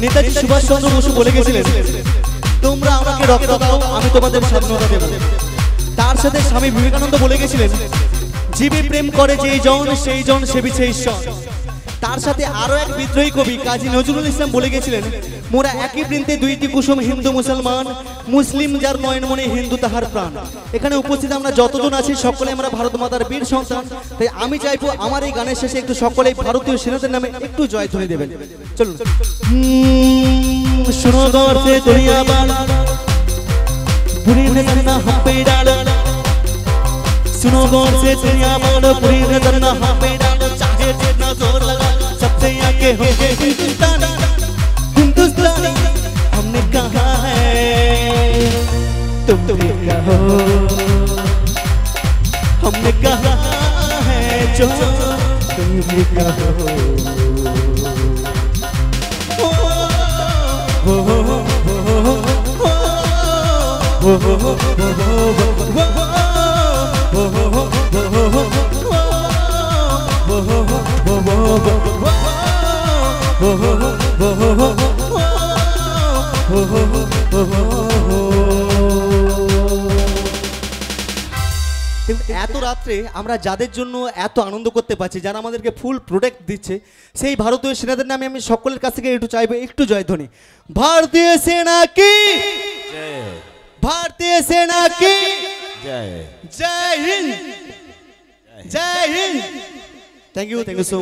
নেতাজি সুভাষ চন্দ্র বসু বলে গেছিলেন, তোমরা আমাকে রক্ত দাও, আমি তোমাদের স্বাধীনতা দেব। তার সাথে স্বামী বিবেকানন্দ বলে গেছিলেন, জীবে প্রেম করে যেই জন সেই জন সেবিছে ঈশ্বর। তার সাথে আরো এক বিদ্রোহী কবি কাজী নজরুল ইসলাম বলে গেছিলেন, মোরা একই বৃন্তে দুইটি কুসুম, হিন্দু মুসলমান, মুসলিম যার নয়ন মনে, হিন্দু তাহার প্রাণ। এখানে উপস্থিত আমরা যতজন আছি সকলে আমরা ভারত মাতার বীর সন্তান। তাই আমি চাইবো আমার এই গানের শেষে একটু সকলেই ভারতীয় সেনাদের নামে একটু জয়ধ্বনি দেবেন। চলুন। सुनो गौर से दुनिया वाला, बुरी नजर ना हम पे डालो। सुनो गौर से दुनिया वाला, बुरी नजर ना हम पे डालो। चाहे जितना जोर लगा, सबसे आगे होंगे हिंदुस्तानी। हिंदुस्तानी हमने कहा है, तुम भी कहो। हमने कहा है जो तुम भी कहो। এত রাত্রে আমরা যাদের জন্য এত আনন্দ করতে পারছি, যারা আমাদেরকে ফুল প্রোটেক্ট দিচ্ছে, সেই ভারতীয় সেনাদের নামে আমি সকলের কাছ থেকে একটু চাইবো একটু জয়ধ্বনি। ভারতীয় সেনা কি জয়, ভারতীয় সেনা কি জয়, জয় হিন্দ, জয় হিন্দ। Thank you so